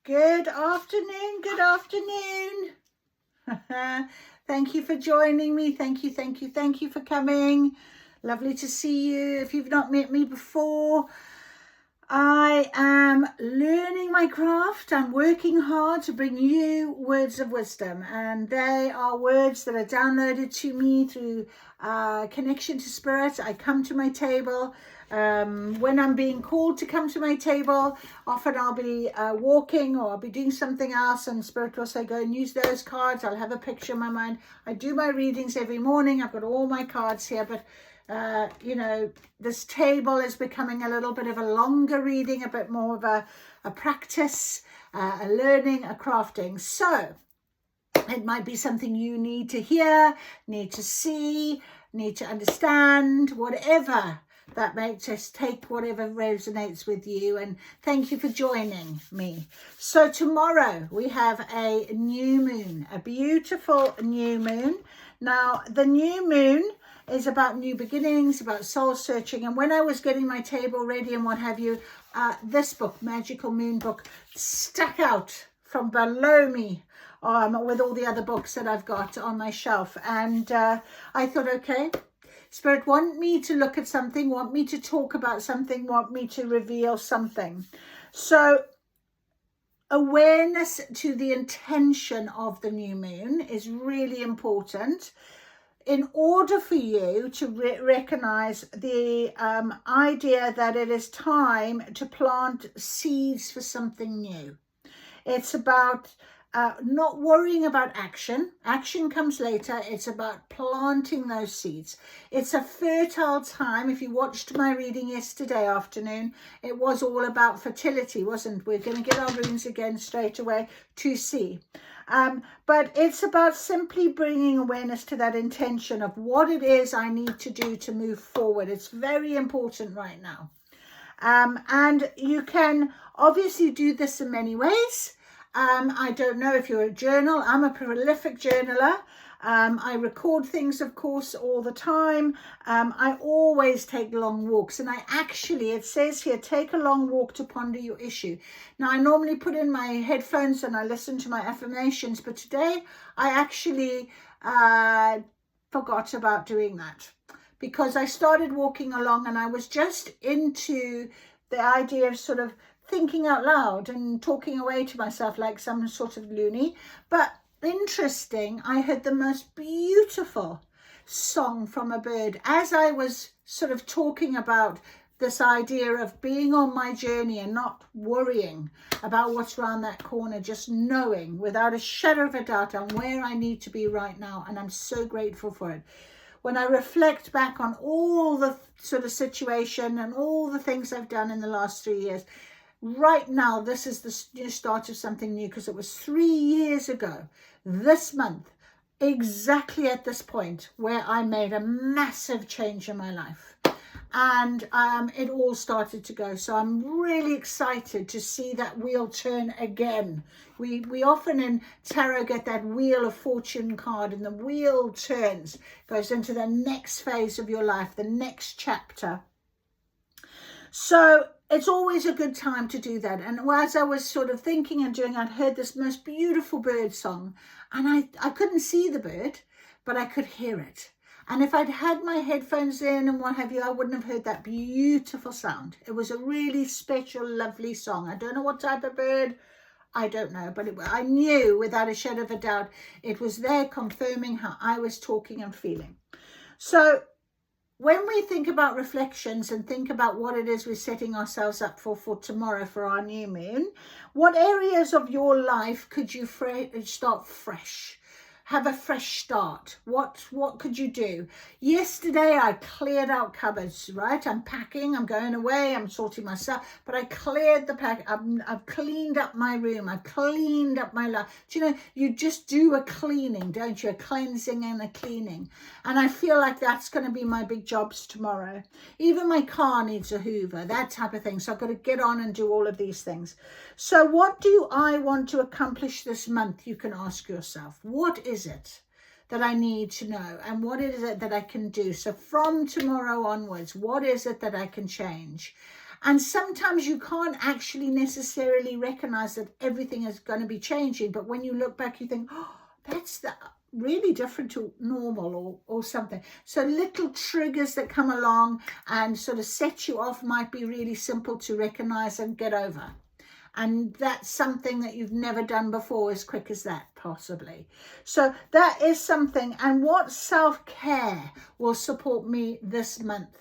Good afternoon. Good afternoon. Thank you for joining me. Thank you for coming. Lovely to see you. If you've not met me before, I am learning my craft. I'm working hard to bring you words of wisdom, and they are words that are downloaded to me through connection to spirit. I come to my table when I'm being called to come to my table. Often I'll be walking, or I'll be doing something else, and spirit will say, go and use those cards. I'll have a picture in my mind. I do my readings every morning. I've got all my cards here, but this table is becoming a little bit of a longer reading, a bit more of a practice, a learning, a crafting. So it might be something you need to hear, need to see, need to understand, whatever that makes us. Take whatever resonates with you, and thank you for joining me. So tomorrow we have a new moon, a beautiful new moon. Now the new moon is about new beginnings, about soul searching. And when I was getting my table ready and what have you, this book, Magical Moon book, stuck out from below me with all the other books that I've got on my shelf. And I thought, okay, Spirit want me to look at something, want me to talk about something, want me to reveal something. So awareness to the intention of the new moon is really important in order for you to recognize the idea that it is time to plant seeds for something new. It's about not worrying about action. Action comes later. It's about planting those seeds. It's a fertile time. If you watched my reading yesterday afternoon, it was all about fertility, wasn't it? We're going to get our runes again straight away to see. But it's about simply bringing awareness to that intention of what it is I need to do to move forward. It's very important right now. And you can obviously do this in many ways. I don't know if you're a journal. I'm a prolific journaler. I record things, of course, all the time. I always take long walks, and it says here, take a long walk to ponder your issue. Now, I normally put in my headphones and I listen to my affirmations, but today I actually forgot about doing that, because I started walking along and I was just into the idea of sort of thinking out loud and talking away to myself like some sort of loony. But interesting, I heard the most beautiful song from a bird as I was sort of talking about this idea of being on my journey and not worrying about what's around that corner, just knowing without a shadow of a doubt on where I need to be right now. And I'm so grateful for it. When I reflect back on all the sort of situation and all the things I've done in the last 3 years, right now, this is the new start of something new, because it was 3 years ago this month, exactly at this point, where I made a massive change in my life. And it all started to go. So I'm really excited to see that wheel turn again. We often in tarot get that wheel of fortune card, and the wheel turns, goes into the next phase of your life, the next chapter. So it's always a good time to do that. And as I was sort of thinking and doing, I'd heard this most beautiful bird song, and I couldn't see the bird, but I could hear it. And if I'd had my headphones in and what have you, I wouldn't have heard that beautiful sound. It was a really special, lovely song. I don't know what type of bird, I don't know, but I knew without a shadow of a doubt it was there confirming how I was talking and feeling. So when we think about reflections and think about what it is we're setting ourselves up for tomorrow, for our new moon, what areas of your life could you start fresh? Have a fresh start. What could you do? Yesterday I cleared out cupboards, right? I'm packing, I'm going away, I'm sorting myself, but I cleared the pack. I've cleaned up my room, I've cleaned up my life. Do you know, you just do a cleaning, don't you? A cleansing and a cleaning. And I feel like that's going to be my big jobs tomorrow. Even my car needs a hoover, that type of thing. So I've got to get on and do all of these things. So what do I want to accomplish this month? You can ask yourself, what is it that I need to know, and what is it that I can do? So from tomorrow onwards, what is it that I can change? And sometimes you can't actually necessarily recognize that everything is going to be changing. But when you look back, you think, oh, that's really different to normal or something. So little triggers that come along and sort of set you off might be really simple to recognize and get over. And that's something that you've never done before as quick as that, possibly. So that is something. And what self-care will support me this month?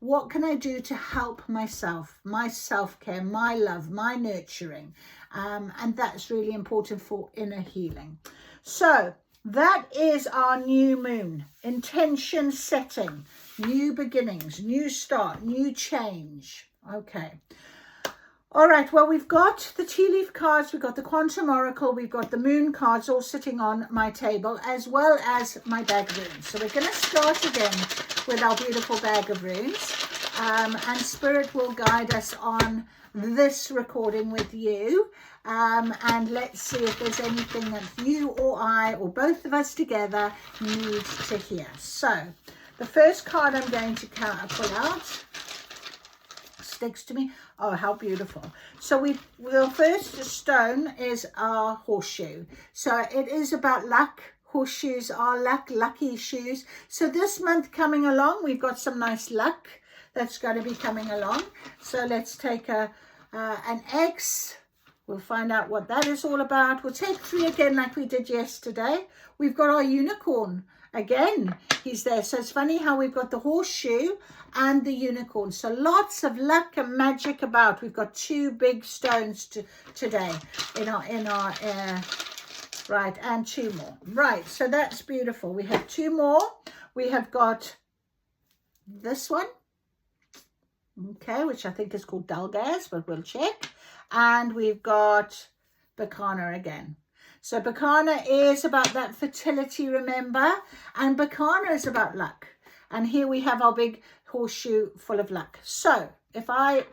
What can I do to help myself, my self-care, my love, my nurturing? And that's really important for inner healing. So that is our new moon. Intention setting, new beginnings, new start, new change. Okay. All right, well, we've got the tea leaf cards, we've got the quantum oracle, we've got the moon cards all sitting on my table, as well as my bag of runes. So we're going to start again with our beautiful bag of runes. And Spirit will guide us on this recording with you. And let's see if there's anything that you or I or both of us together need to hear. So the first card I'm going to pull out, sticks to me. Oh, how beautiful. So the first stone is our horseshoe. So it is about luck. Horseshoes are lucky shoes. So this month coming along, we've got some nice luck that's going to be coming along. So let's take an X. We'll find out what that is all about. We'll take 3 again like we did yesterday. We've got our unicorn. Again, he's there. So it's funny how we've got the horseshoe and the unicorn. So lots of luck and magic about. We've got 2 big stones today in our right, and 2 more. Right, so that's beautiful. We have 2 more. We have got this one. Okay, which I think is called Dalgas, but we'll check. And we've got Bacana again. So Bacana is about that fertility, remember? And Bacana is about luck. And here we have our big horseshoe full of luck. So if I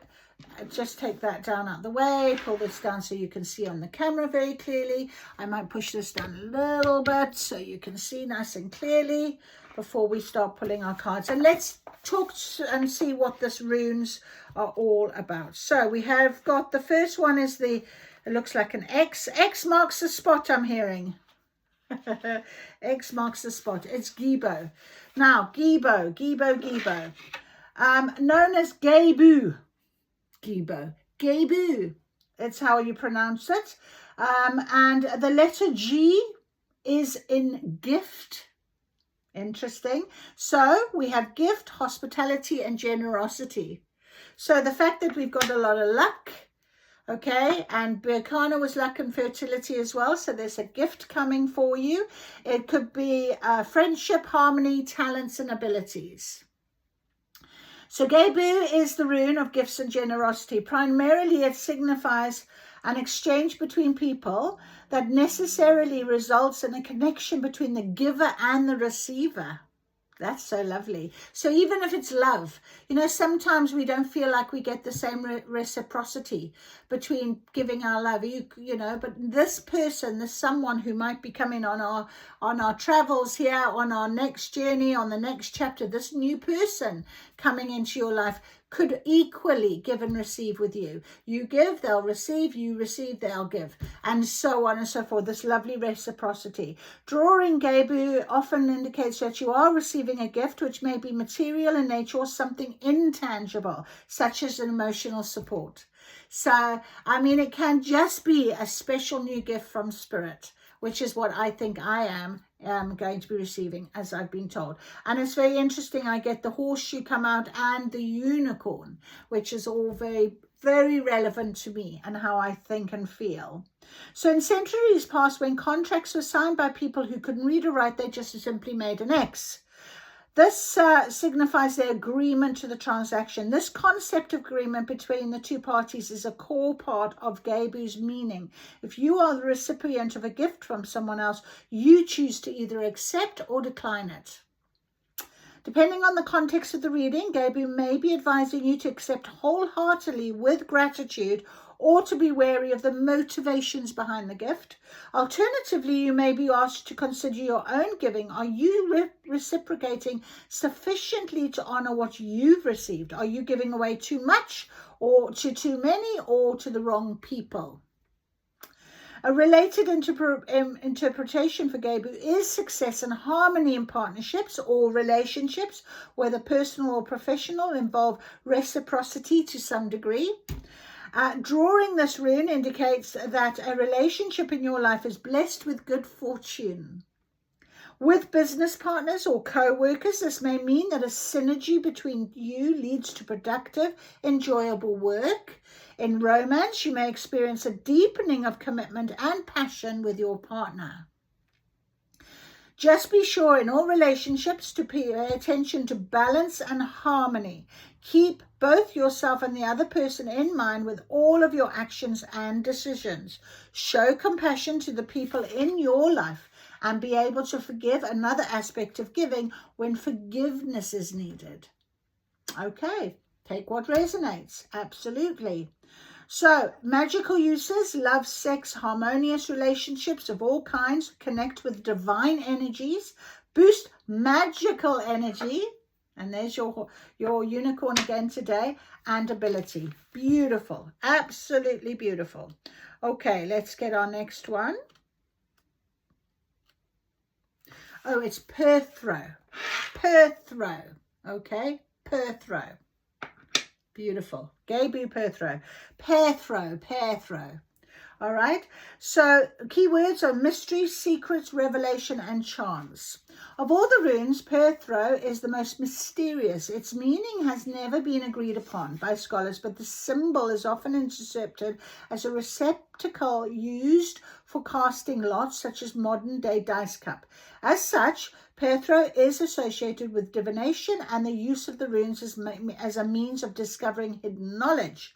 just take that down out the way, pull this down so you can see on the camera very clearly. I might push this down a little bit so you can see nice and clearly before we start pulling our cards. And let's talk and see what this runes are all about. So we have got the first one is it looks like an X. X marks the spot, I'm hearing. X marks the spot. It's Gibo. Now, Gibo. Known as Gebu. Gebu. That's how you pronounce it. And the letter G is in gift. Interesting. So we have gift, hospitality, and generosity. So the fact that we've got a lot of luck, okay, and Bacana was luck and fertility as well. So there's a gift coming for you. It could be friendship, harmony, talents, and abilities. So Gebu is the rune of gifts and generosity. Primarily, it signifies an exchange between people that necessarily results in a connection between the giver and the receiver. That's so lovely. So even if it's love, you know, sometimes we don't feel like we get the same reciprocity between giving our love, you know, but this person, this someone who might be coming on our travels here, on our next journey, on the next chapter, this new person coming into your life could equally give and receive with you. You give, they'll receive, you receive, they'll give, and so on and so forth. This lovely reciprocity. Drawing Gebu often indicates that you are receiving a gift which may be material in nature or something intangible, such as an emotional support. So, I mean, it can just be a special new gift from Spirit, which is what I think I am going to be receiving, as I've been told. And it's very interesting. I get the horseshoe come out and the unicorn, which is all very, very relevant to me and how I think and feel. So in centuries past, when contracts were signed by people who couldn't read or write, they just simply made an X. This signifies their agreement to the transaction. This concept of agreement between the two parties is a core part of Gebu's meaning. If you are the recipient of a gift from someone else, you choose to either accept or decline it. Depending on the context of the reading, Gebu may be advising you to accept wholeheartedly with gratitude or to be wary of the motivations behind the gift. Alternatively, you may be asked to consider your own giving. Are you reciprocating sufficiently to honor what you've received? Are you giving away too much, or to too many, or to the wrong people? A related interpretation for Gebu is success and harmony in partnerships or relationships, whether personal or professional, involve reciprocity to some degree. Drawing this rune indicates that a relationship in your life is blessed with good fortune. With business partners or co-workers, this may mean that a synergy between you leads to productive, enjoyable work. In romance, you may experience a deepening of commitment and passion with your partner. Just be sure in all relationships to pay attention to balance and harmony. Keep both yourself and the other person in mind with all of your actions and decisions. Show compassion to the people in your life and be able to forgive, another aspect of giving, when forgiveness is needed. Okay, take what resonates. Absolutely. So, magical uses: love, sex, harmonious relationships of all kinds, connect with divine energies, boost magical energy, and there's your unicorn again today, and ability. Beautiful, absolutely beautiful. Okay, let's get our next one. Oh, it's Perthro. Perthro, okay, Perthro. Beautiful. Gebu Perthro. Perthro. All right. So keywords are mystery, secrets, revelation, and charms. Of all the runes, Perthro is the most mysterious. Its meaning has never been agreed upon by scholars, but the symbol is often interpreted as a receptacle used for casting lots, such as modern-day dice cup. As such, Perthro is associated with divination and the use of the runes as a means of discovering hidden knowledge.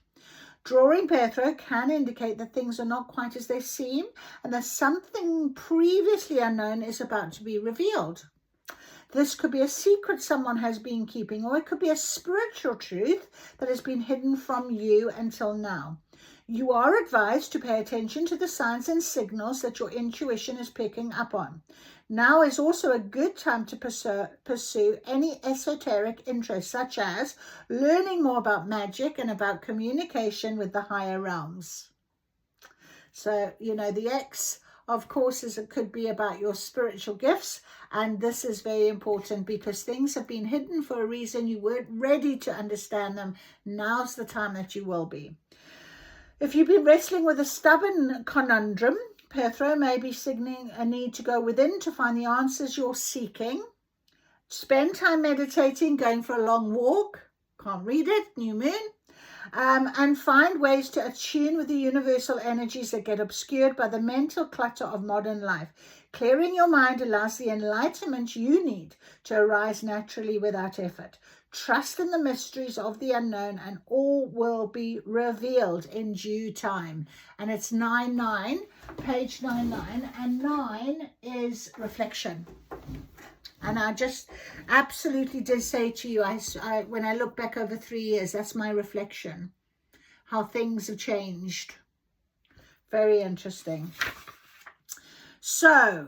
Drawing Perthro can indicate that things are not quite as they seem and that something previously unknown is about to be revealed. This could be a secret someone has been keeping, or it could be a spiritual truth that has been hidden from you until now. You are advised to pay attention to the signs and signals that your intuition is picking up on. Now is also a good time to pursue any esoteric interests, such as learning more about magic and about communication with the higher realms. So, you know, the X, of course, it could be about your spiritual gifts, and this is very important because things have been hidden for a reason. You weren't ready to understand them. Now's the time that you will be. If you've been wrestling with a stubborn conundrum, Perthro may be signaling a need to go within to find the answers you're seeking. Spend time meditating, going for a long walk, can't read it, new moon, and find ways to attune with the universal energies that get obscured by the mental clutter of modern life. Clearing your mind allows the enlightenment you need to arise naturally without effort. Trust in the mysteries of the unknown and all will be revealed in due time. And it's 9-9, page 9-9, and 9 is reflection. And I just absolutely did say to you, when I look back over 3 years, that's my reflection, how things have changed. Very interesting. So,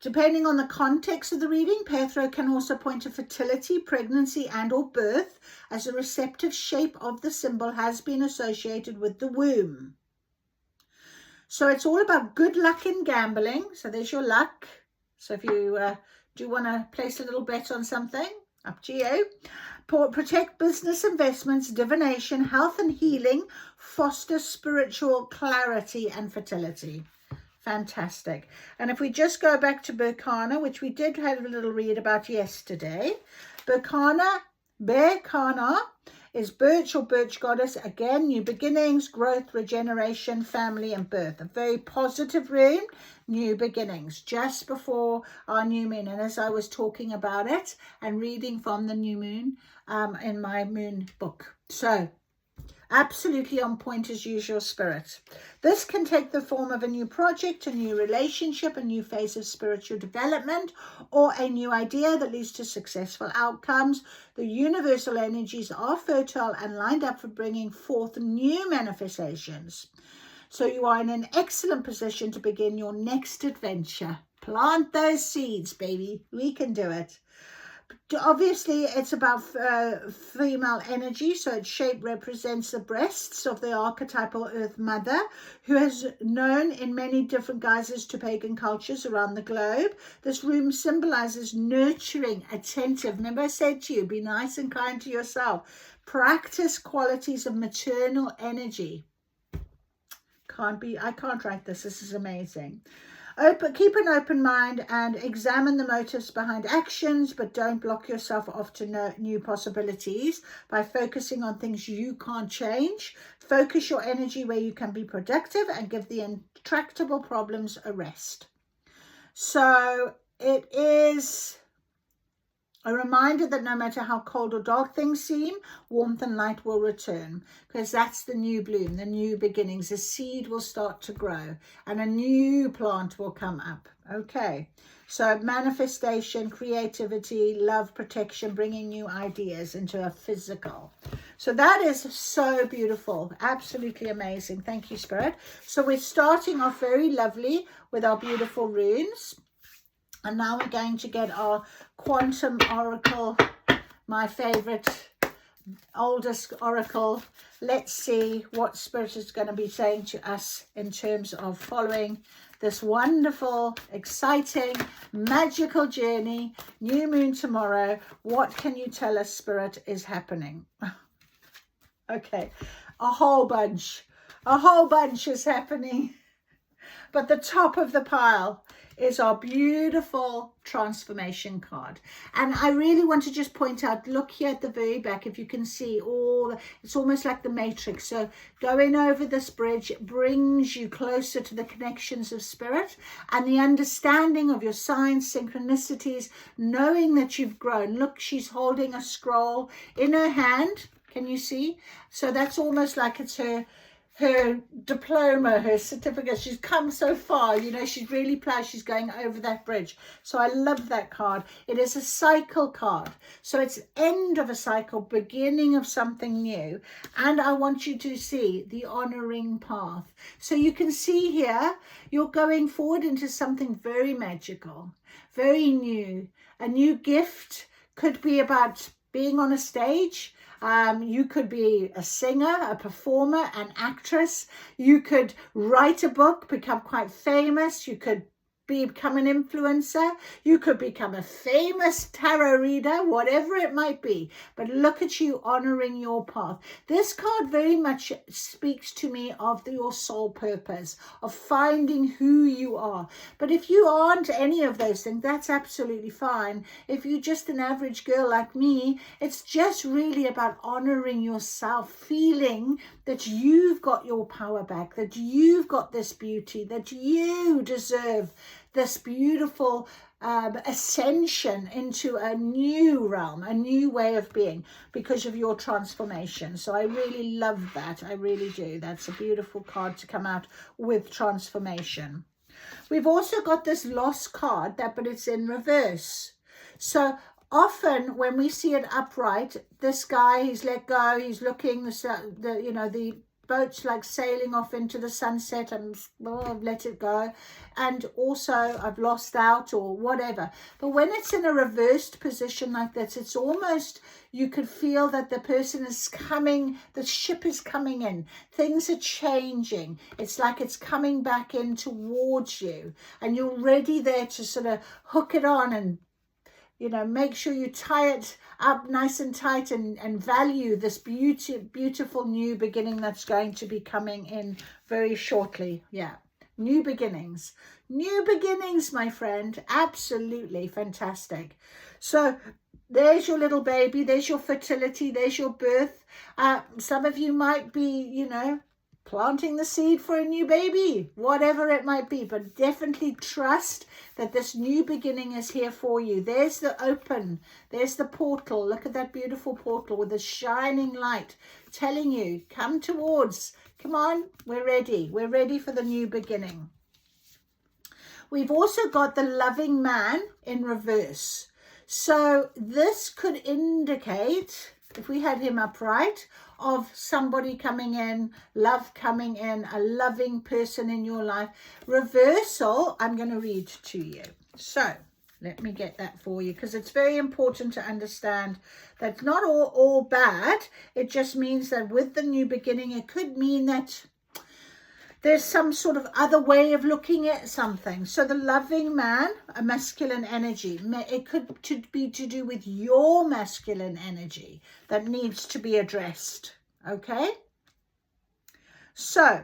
depending on the context of the reading, Perthro can also point to fertility, pregnancy, and or birth, as the receptive shape of the symbol has been associated with the womb. So it's all about good luck in gambling. So there's your luck. So if you do want to place a little bet on something, up to you. Protect business investments, divination, health and healing, foster spiritual clarity and fertility. Fantastic. And if we just go back to Berkana, which we did have a little read about yesterday, Berkana is birch or birch goddess. Again, new beginnings, growth, regeneration, family and birth. A very positive rune, new beginnings, just before our new moon. And as I was talking about it and reading from the new moon in my moon book. So Absolutely on point as usual, Spirit. This can take the form of a new project, a new relationship, a new phase of spiritual development, or a new idea that leads to successful outcomes. The universal energies are fertile and lined up for bringing forth new manifestations. So you are in an excellent position to begin your next adventure. Plant those seeds, baby. We can do it. Obviously, it's about female energy, so its shape represents the breasts of the archetypal Earth Mother, who has known in many different guises to pagan cultures around the globe. This room symbolizes nurturing, attentive. Remember I said to you, be nice and kind to yourself. Practice qualities of maternal energy. I can't write this. This is amazing. Keep an open mind and examine the motives behind actions, but don't block yourself off to new possibilities by focusing on things you can't change. Focus your energy where you can be productive and give the intractable problems a rest. So it is a reminder that no matter how cold or dark things seem, warmth and light will return, because that's the new bloom, the new beginnings. The seed will start to grow and a new plant will come up. Okay, so manifestation, creativity, love, protection, bringing new ideas into a physical. So that is so beautiful. Absolutely amazing. Thank you, Spirit. So we're starting off very lovely with our beautiful runes. And now we're going to get our quantum oracle, my favorite, oldest oracle. Let's see what Spirit is going to be saying to us in terms of following this wonderful, exciting, magical journey. New moon tomorrow. What can you tell us, Spirit, is happening? Okay, a whole bunch is happening. But the top of the pile is our beautiful transformation card. And I really want to just point out, look here at the very back, if you can see it's almost like the matrix. So going over this bridge brings you closer to the connections of Spirit and the understanding of your signs, synchronicities, knowing that you've grown. Look, she's holding a scroll in her hand. Can you see? So that's almost like it's her diploma, her certificate. She's come so far, you know, she's really proud. She's going over that bridge. So I love that card. It is a cycle card. So it's end of a cycle, beginning of something new. And I want you to see the honoring path. So you can see here, you're going forward into something very magical, very new. A new gift could be about being on a stage. You could be a singer, a performer, an actress. You could write a book, become quite famous. You could become an influencer. You could become a famous tarot reader, whatever it might be. But look at you honoring your path. This card very much speaks to me of your soul purpose, of finding who you are. But if you aren't any of those things, that's absolutely fine. If you're just an average girl like me, it's just really about honoring yourself, feeling that you've got your power back, that you've got this beauty, that you deserve this beautiful ascension into a new realm, a new way of being because of your transformation. So I really love that. I really do. That's a beautiful card to come out with transformation. We've also got this lost card, but it's in reverse. So often when we see it upright, this guy, he's let go, he's looking, the boat's like sailing off into the sunset and I've let it go, and also I've lost out or whatever. But when it's in a reversed position like this, it's almost, you could feel that the person is coming, the ship is coming in, things are changing. It's like it's coming back in towards you and you're ready there to sort of hook it on and, you know, make sure you tie it up nice and tight and value this beautiful new beginning that's going to be coming in very shortly. Yeah, new beginnings, my friend. Absolutely fantastic. So there's your little baby, there's your fertility, there's your birth. Some of you might be, you know, planting the seed for a new baby, whatever it might be, but definitely trust that this new beginning is here for you. There's the open, there's the portal. Look at that beautiful portal with the shining light telling you, come towards. Come on, we're ready. We're ready for the new beginning. We've also got the loving man in reverse. So this could indicate, if we had him upright, of somebody coming in, love coming in, a loving person in your life. Reversal, I'm going to read to you. So let me get that for you, because it's very important to understand that not all bad. It just means that with the new beginning, it could mean that there's some sort of other way of looking at something. So the loving man, a masculine energy, it could be to do with your masculine energy that needs to be addressed. Okay? So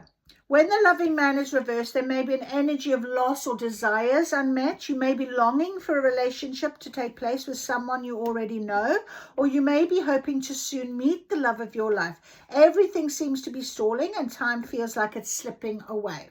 when the loving man is reversed, there may be an energy of loss or desires unmet. You may be longing for a relationship to take place with someone you already know, or you may be hoping to soon meet the love of your life. Everything seems to be stalling and time feels like it's slipping away.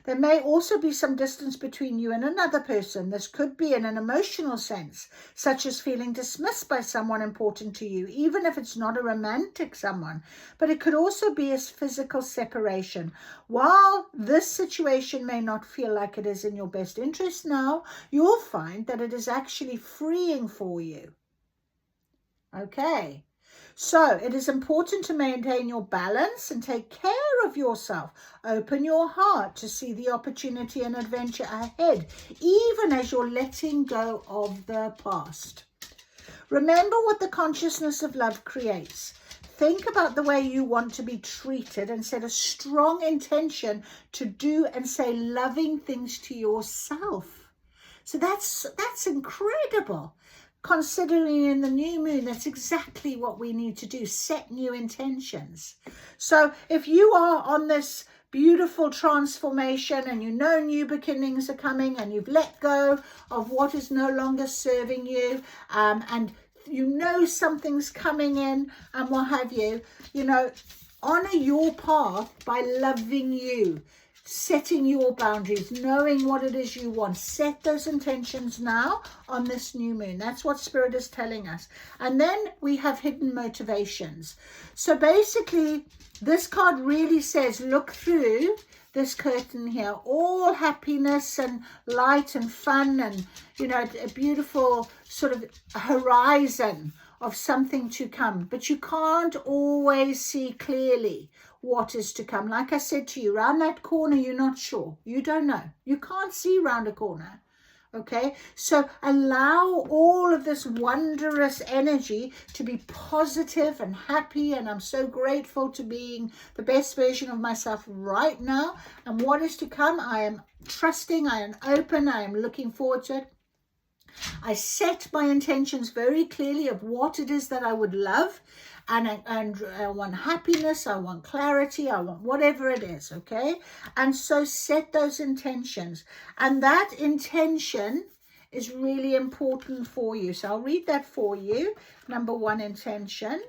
There may also be some distance between you and another person. This could be in an emotional sense, such as feeling dismissed by someone important to you, even if it's not a romantic someone. But it could also be a physical separation. While this situation may not feel like it is in your best interest now, you'll find that it is actually freeing for you. Okay. So it is important to maintain your balance and take care of yourself. Open your heart to see the opportunity and adventure ahead, even as you're letting go of the past. Remember what the consciousness of love creates. Think about the way you want to be treated and set a strong intention to do and say loving things to yourself. So that's incredible. Considering in the new moon, that's exactly what we need to do, set new intentions. So if you are on this beautiful transformation and you know new beginnings are coming and you've let go of what is no longer serving you, and you know something's coming in and what have you, honor your path by loving you. Setting your boundaries, knowing what it is you want. Set those intentions now on this new moon. That's what Spirit is telling us. And then we have hidden motivations. So basically, this card really says, look through this curtain here. All happiness and light and fun and, a beautiful sort of horizon of something to come. But you can't always see clearly what is to come. Like I said to you, around that corner, you're not sure. You don't know. You can't see around a corner. Okay, so allow all of this wondrous energy to be positive and happy, and I'm so grateful to being the best version of myself right now. And what is to come, I am trusting, I am open, I am looking forward to it. I set my intentions very clearly of what it is that I would love, and I want happiness, I want clarity, I want whatever it is, okay? And so set those intentions. And that intention is really important for you. So I'll read that for you. Number one intention.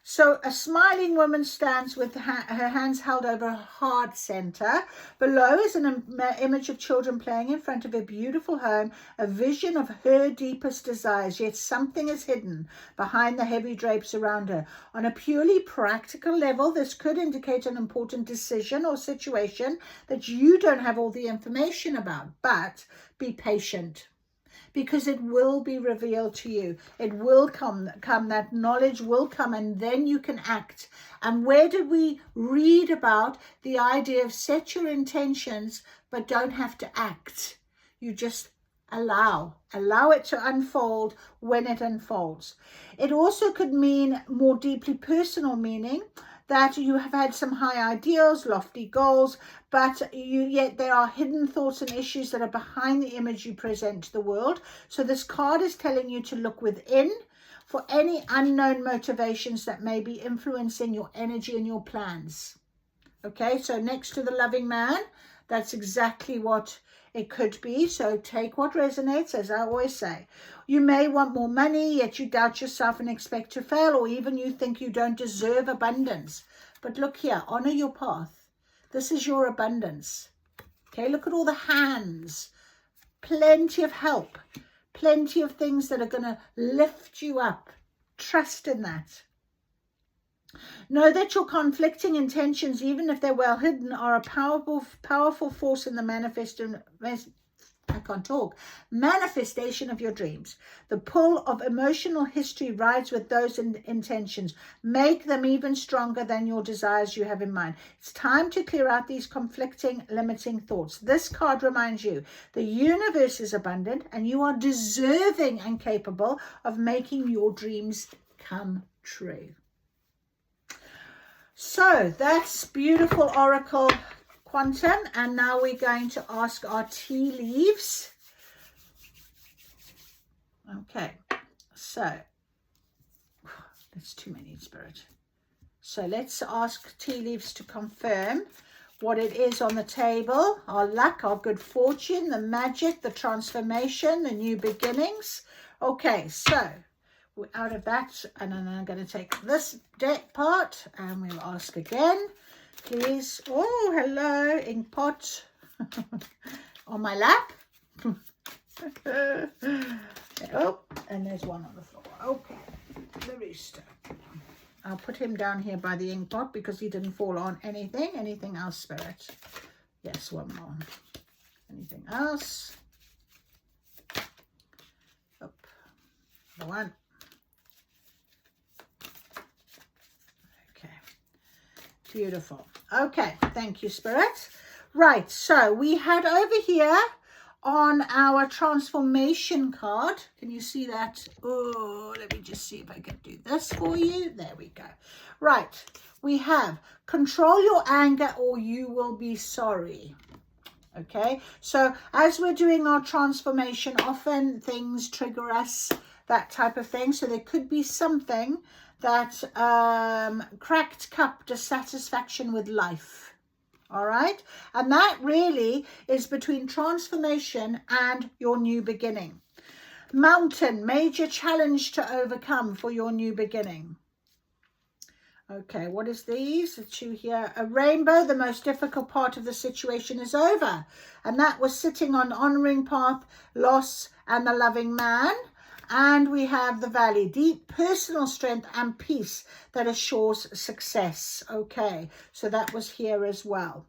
So a smiling woman stands with her hands held over her heart center. Below is an image of children playing in front of a beautiful home, a vision of her deepest desires, yet something is hidden behind the heavy drapes around her. On a purely practical level, this could indicate an important decision or situation that you don't have all the information about, but be patient, because it will be revealed to you. It will come, that knowledge will come, and then you can act. And where did we read about the idea of set your intentions, but don't have to act? You just allow it to unfold when it unfolds. It also could mean more deeply personal meaning, that you have had some high ideals, lofty goals, but yet there are hidden thoughts and issues that are behind the image you present to the world. So this card is telling you to look within for any unknown motivations that may be influencing your energy and your plans. Okay, so next to the loving man, that's exactly what it could be. So take what resonates, as I always say. You may want more money, yet you doubt yourself and expect to fail, or even you think you don't deserve abundance. But look here, honor your path. This is your abundance. Okay, look at all the hands. Plenty of help. plenty of things that are going to lift you up. Trust in that. Know that your conflicting intentions, even if they're well hidden, are a powerful force in the manifestation of your dreams. The pull of emotional history rides with those intentions. Make them even stronger than your desires you have in mind. It's time to clear out these conflicting, limiting thoughts. This card reminds you the universe is abundant and you are deserving and capable of making your dreams come true. So that's beautiful Oracle Quantum, and now we're going to ask our tea leaves. Okay, so that's too many, Spirit. So let's ask tea leaves to confirm what it is on the table. Our luck, our good fortune, the magic, the transformation, the new beginnings. Okay, so we're out of that, and then I'm going to take this deck part and we'll ask again, please. Oh, hello, ink pot on my lap. Oh, and there's one on the floor. Okay, the rooster. I'll put him down here by the ink pot because he didn't fall on anything. Anything else, Spirit? Yes, one more. Anything else? Oh, the one. Beautiful. Okay, thank you, Spirit. Right, so we had over here on our transformation card. Can you see that? Oh, let me just see if I can do this for you. There we go. Right, we have control your anger or you will be sorry. Okay, so as we're doing our transformation, often things trigger us, that type of thing. So there could be something that cracked cup, dissatisfaction with life. All right, and that really is between transformation and your new beginning. Mountain, major challenge to overcome for your new beginning. Okay, what is these? The two here. A rainbow, the most difficult part of the situation is over. And that was sitting on honoring path, loss, and the loving man. And we have the valley, deep personal strength and peace that assures success. Okay, so that was here as well.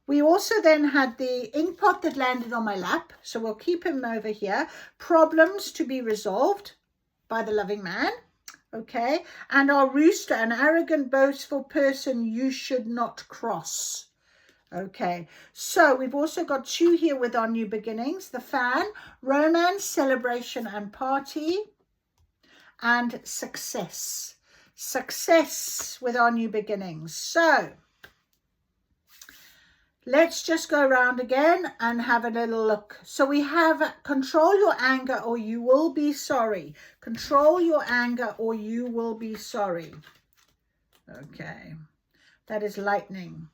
We also then had the ink pot that landed on my lap. So we'll keep him over here. Problems to be resolved by the loving man. Okay, and our rooster, an arrogant, boastful person you should not cross. Okay, so we've also got two here with our new beginnings. The fan, romance, celebration and party, and success. Success with our new beginnings. So let's just go around again and have a little look. So we have control your anger or you will be sorry. Control your anger or you will be sorry. Okay, that is lightning.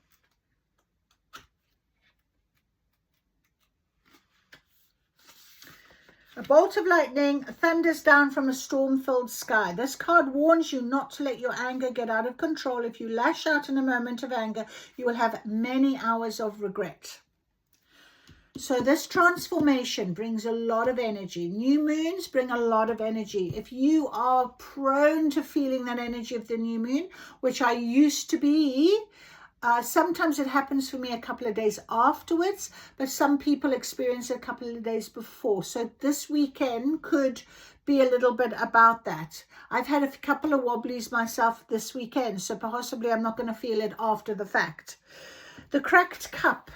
A bolt of lightning thunders down from a storm-filled sky. This card warns you not to let your anger get out of control. If you lash out in a moment of anger, you will have many hours of regret. So this transformation brings a lot of energy. New moons bring a lot of energy. If you are prone to feeling that energy of the new moon, which I used to be, sometimes it happens for me a couple of days afterwards, but some people experience it a couple of days before. So this weekend could be a little bit about that. I've had a couple of wobblies myself this weekend, so possibly I'm not going to feel it after the fact. The cracked cup.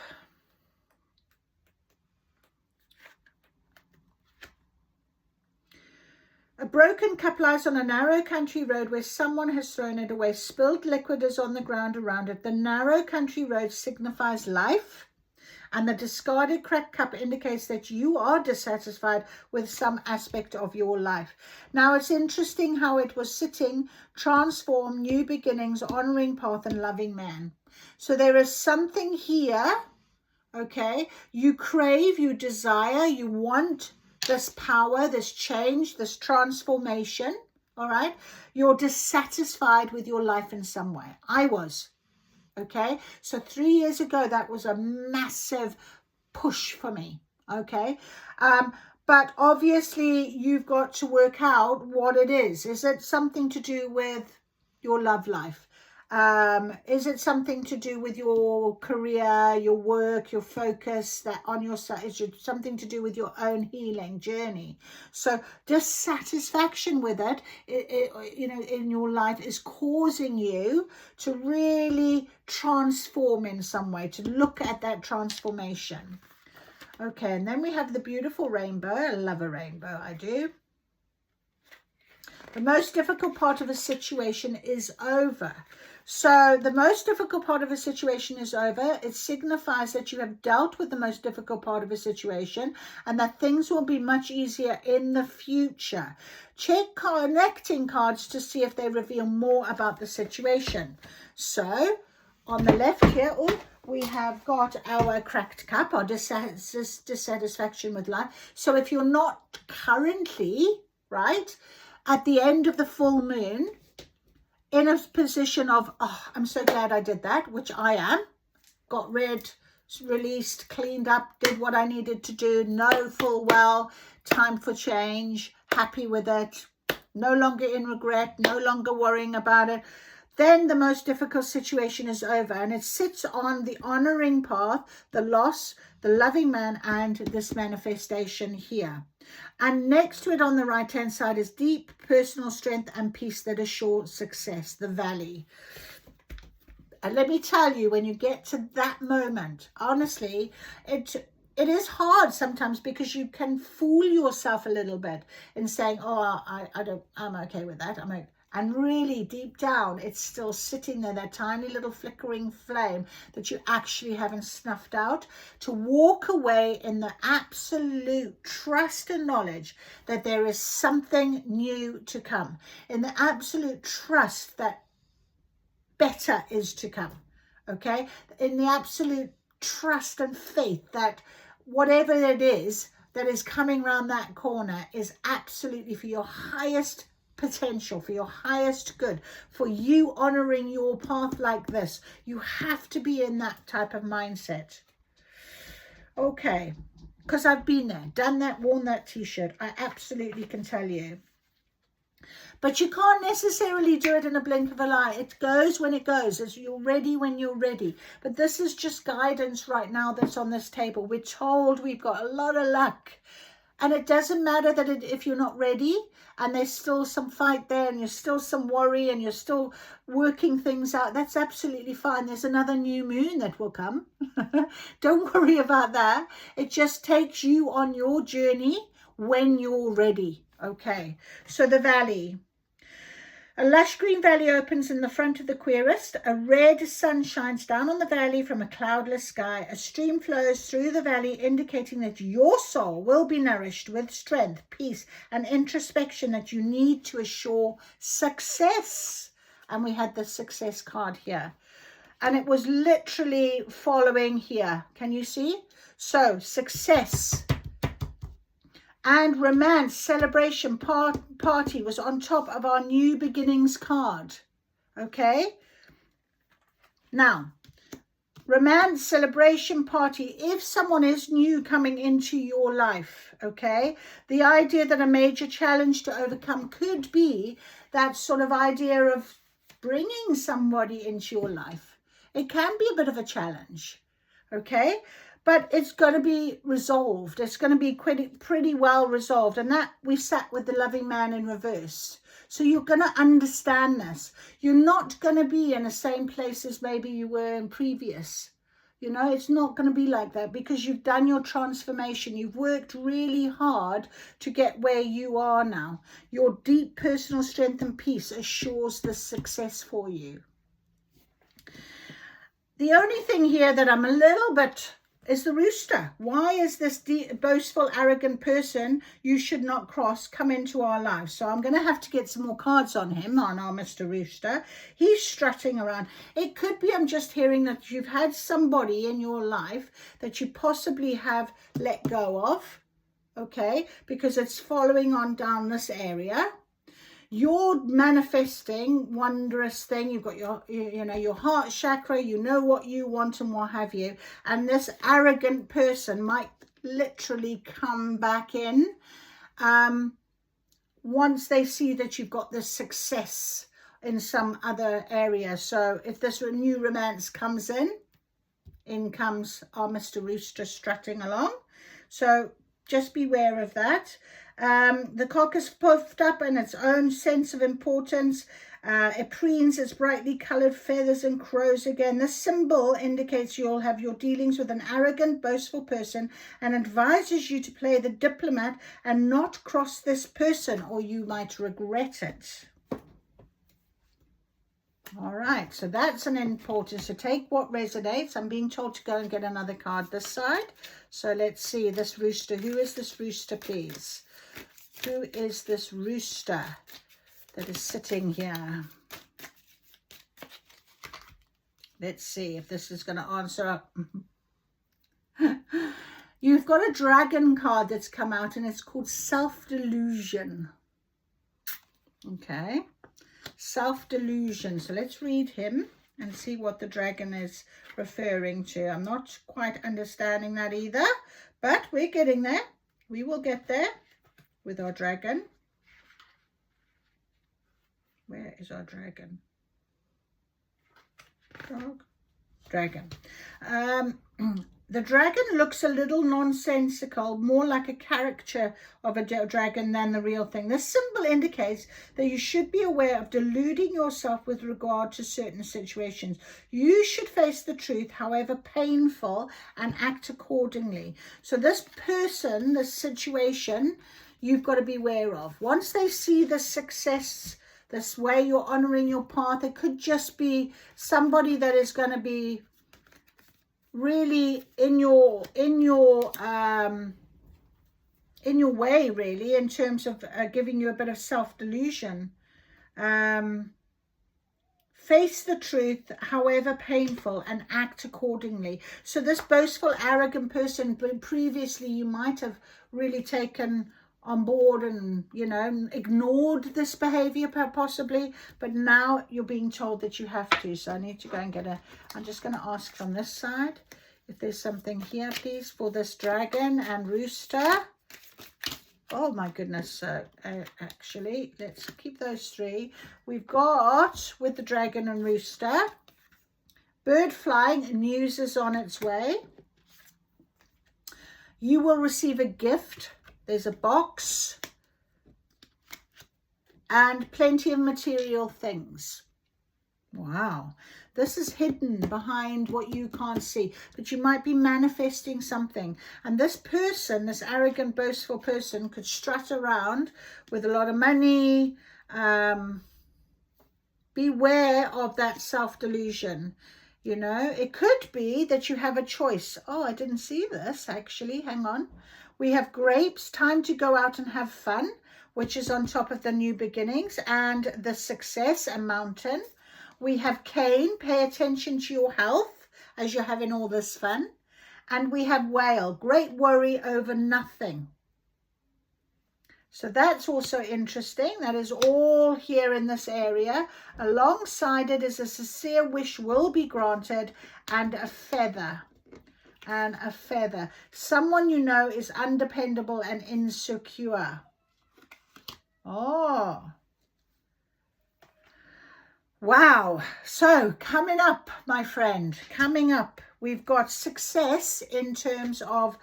A broken cup lies on a narrow country road where someone has thrown it away. Spilled liquid is on the ground around it. The narrow country road signifies life, and the discarded cracked cup indicates that you are dissatisfied with some aspect of your life. Now, it's interesting how it was sitting, transform, new beginnings, honoring path, and loving man. So there is something here, okay? You crave, you desire, you want this power, this change, this transformation, all right? You're dissatisfied with your life in some way. I was, okay? So 3 years ago, that was a massive push for me, okay? But obviously you've got to work out what it is. Is it something to do with your love life? Is it something to do with your career, your work, your focus that on your side? Is it something to do with your own healing journey? So dissatisfaction with it, you know, in your life is causing you to really transform in some way, to look at that transformation. Okay, and then we have the beautiful rainbow. I love a rainbow, I do. The most difficult part of a situation is over. So the most difficult part of a situation is over. It signifies that you have dealt with the most difficult part of a situation and that things will be much easier in the future. Check connecting cards to see if they reveal more about the situation. So on the left here, we have got our cracked cup, our dissatisfaction with life. So if you're not currently, right, at the end of the full moon, in a position of, oh, I'm so glad I did that, which I am, got rid, released, cleaned up, did what I needed to do, know full well, time for change, happy with it, no longer in regret, no longer worrying about it, then the most difficult situation is over, and it sits on the honoring path, the loss, the loving man, and this manifestation here. And next to it on the right hand side is deep personal strength and peace that assure success, the valley. And let me tell you, when you get to that moment, honestly, it is hard sometimes because you can fool yourself a little bit in saying, oh, I'm okay with that. I'm okay. And really deep down, it's still sitting there, that tiny little flickering flame that you actually haven't snuffed out. To walk away in the absolute trust and knowledge that there is something new to come. In the absolute trust that better is to come. Okay? In the absolute trust and faith that whatever it is that is coming around that corner is absolutely for your highest potential, for your highest good, for you honoring your path like this. You have to be in that type of mindset. Okay, because I've been there, done that, worn that t-shirt. I absolutely can tell you. But you can't necessarily do it in a blink of an eye. It goes when it goes, as you're ready when you're ready. But this is just guidance right now that's on this table. We're told we've got a lot of luck. And it doesn't matter that if you're not ready and there's still some fight there and there's still some worry and you're still working things out, that's absolutely fine. There's another new moon that will come. Don't worry about that. It just takes you on your journey when you're ready. Okay, so the valley. A lush green valley opens in the front of the querist. A red sun shines down on the valley from a cloudless sky. A stream flows through the valley, indicating that your soul will be nourished with strength, peace, and introspection that you need to assure success. And we had the success card here. And it was literally following here. Can you see? So, success. And romance, celebration, party was on top of our new beginnings card. Okay. Now, romance, celebration, party. If someone is new coming into your life, okay, the idea that a major challenge to overcome could be that sort of idea of bringing somebody into your life. It can be a bit of a challenge. Okay. But it's going to be resolved. It's going to be pretty well resolved. And that we sat with the loving man in reverse. So you're going to understand this. You're not going to be in the same place as maybe you were in previous. You know, it's not going to be like that because you've done your transformation. You've worked really hard to get where you are now. Your deep personal strength and peace assures the success for you. The only thing here that I'm a little bit is the rooster. Why is this boastful, arrogant person you should not cross come into our lives? So I'm going to have to get some more cards on him, on our Mr. Rooster. He's strutting around. It could be I'm just hearing that you've had somebody in your life that you possibly have let go of, okay, because it's following on down this area. You're manifesting wondrous thing. You've got your, you know, your heart chakra. You know what you want and what have you. And this arrogant person might literally come back in once they see that you've got this success in some other area. So if this new romance comes in comes our Mr. Rooster strutting along. So just beware of that. The cock is puffed up in its own sense of importance. It preens its brightly coloured feathers and crows again. This symbol indicates you'll have your dealings with an arrogant, boastful person and advises you to play the diplomat and not cross this person, or you might regret it. All right, so that's an important. So take what resonates. I'm being told to go and get another card this side. So let's see this rooster. Who is this rooster, please? Who is this rooster that is sitting here? Let's see if this is going to answer. You've got a dragon card that's come out, and it's called Self-Delusion. Okay. Self-delusion. So let's read him and see what the dragon is referring to. I'm not quite understanding that either, but we're getting there. We will get there with our dragon. Where is our dragon? Dragon. The dragon looks a little nonsensical, more like a caricature of a dragon than the real thing. This symbol indicates that you should be aware of deluding yourself with regard to certain situations. You should face the truth, however painful, and act accordingly. So this person, this situation, you've got to be aware of. Once they see the success, this way you're honoring your path, it could just be somebody that is going to be really in your way, really, in terms of giving you a bit of self-delusion. Face the truth, however painful, and act accordingly. So this boastful, arrogant person, but previously you might have really taken on board and, you know, ignored this behavior possibly, but now you're being told that you have to. So I need to go and get I'm just going to ask from this side if there's something here, please, for this dragon and rooster. Oh my goodness. So actually, let's keep those three. We've got, with the dragon and rooster, bird flying, news is on its way. You will receive a gift. There's a box and plenty of material things. Wow. This is hidden behind what you can't see, but you might be manifesting something. And this person, this arrogant, boastful person, could strut around with a lot of money. Beware of that self-delusion. You know, it could be that you have a choice. Oh, I didn't see this, actually. Hang on. We have grapes, time to go out and have fun, which is on top of the new beginnings, and the success, a mountain. We have cane, pay attention to your health as you're having all this fun. And we have whale, great worry over nothing. So that's also interesting. That is all here in this area. Alongside it is a sincere wish will be granted, and a feather. And a feather. Someone you know is undependable and insecure. Oh. Wow. So coming up, my friend, coming up, we've got success in terms of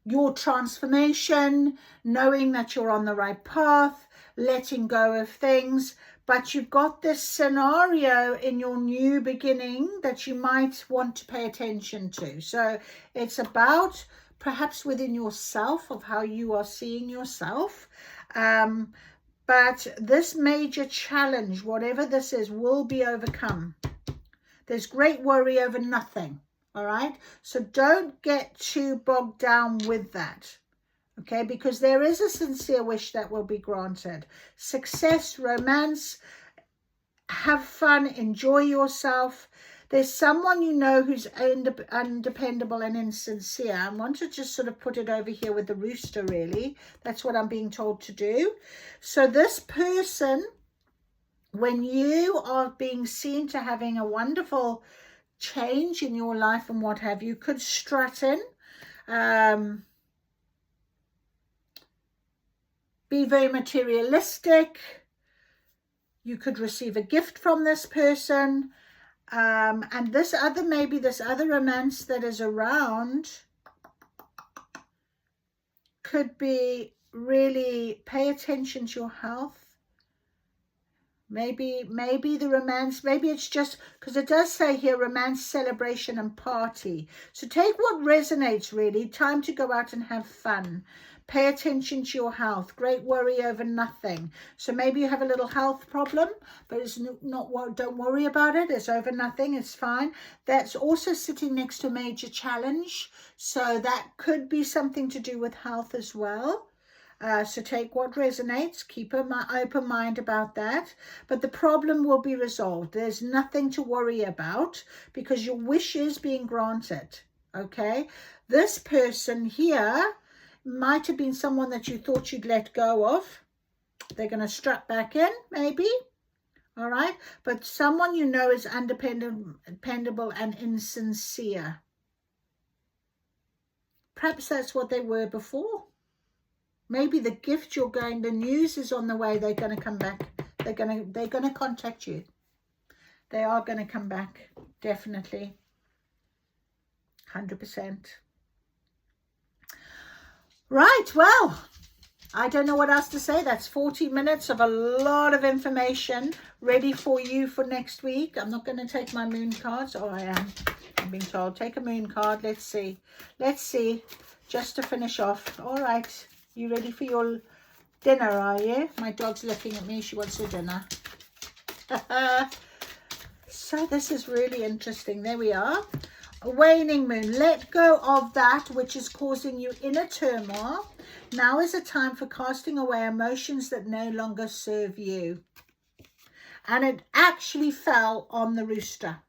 your transformation, knowing that you're on the right path, letting go of things. But you've got this scenario in your new beginning that you might want to pay attention to. So it's about perhaps within yourself of how you are seeing yourself. But this major challenge, whatever this is, will be overcome. There's great worry over nothing. All right. So don't get too bogged down with that. Okay, because there is a sincere wish that will be granted. Success, romance, have fun, enjoy yourself. There's someone you know who's undependable and insincere. I want to just sort of put it over here with the rooster, really. That's what I'm being told to do. So this person, when you are being seen to having a wonderful change in your life and what have you, could strut in. be very materialistic. You could receive a gift from this person. And this other, maybe this other romance that is around could be really pay attention to your health. Maybe the romance, maybe it's just, because it does say here romance, celebration and party. So take what resonates really. Time to go out and have fun. Pay attention to your health. Great worry over nothing. So maybe you have a little health problem, but it's not what, don't worry about it. It's over nothing. It's fine. That's also sitting next to a major challenge. So that could be something to do with health as well. So take what resonates, keep an open mind about that. But the problem will be resolved. There's nothing to worry about because your wish is being granted. Okay. This person here might have been someone that you thought you'd let go of. They're going to strut back in, maybe. All right. But someone you know is undependable and insincere. Perhaps that's what they were before. Maybe the gift you're going, the news is on the way. They're going to come back. They're going to contact you. They are going to come back. Definitely. 100%. Right. Well, I don't know what else to say. That's 40 minutes of a lot of information ready for you for next week. I'm not going to take my moon cards. Oh, I am. I'm being told. Take a moon card. Let's see. Let's see. Just to finish off. All right. You ready for your dinner, are you? My dog's looking at me. She wants her dinner. So this is really interesting. There we are. A waning moon. Let go of that which is causing you inner turmoil. Now is a time for casting away emotions that no longer serve you. And it actually fell on the rooster.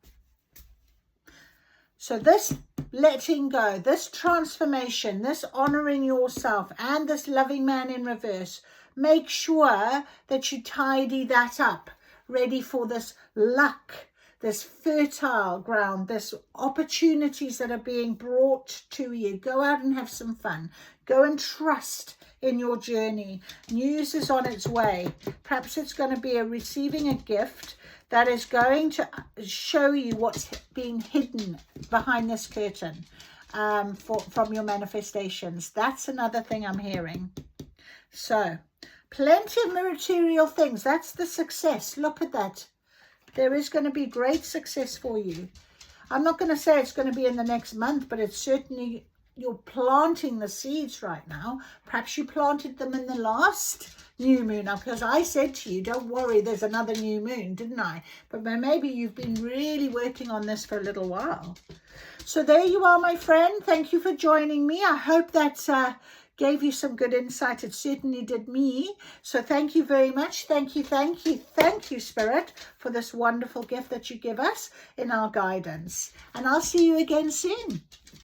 So this letting go, this transformation, this honoring yourself and this loving man in reverse, make sure that you tidy that up, ready for this luck, this fertile ground, this opportunities that are being brought to you. Go out and have some fun. Go and trust in your journey. News is on its way. Perhaps it's going to be receiving a gift that is going to show you what's being hidden behind this curtain from your manifestations. That's another thing I'm hearing. So, plenty of material things. That's the success. Look at that. There is going to be great success for you. I'm not going to say it's going to be in the next month, but it's certainly, you're planting the seeds right now. Perhaps you planted them in the last new moon, because I said to you, don't worry, there's another new moon, didn't I? But maybe you've been really working on this for a little while. So there you are, my friend. Thank you for joining me. I hope that gave you some good insight. It certainly did me. So thank you very much. Thank you, Spirit, for this wonderful gift that you give us in our guidance. And I'll see you again soon.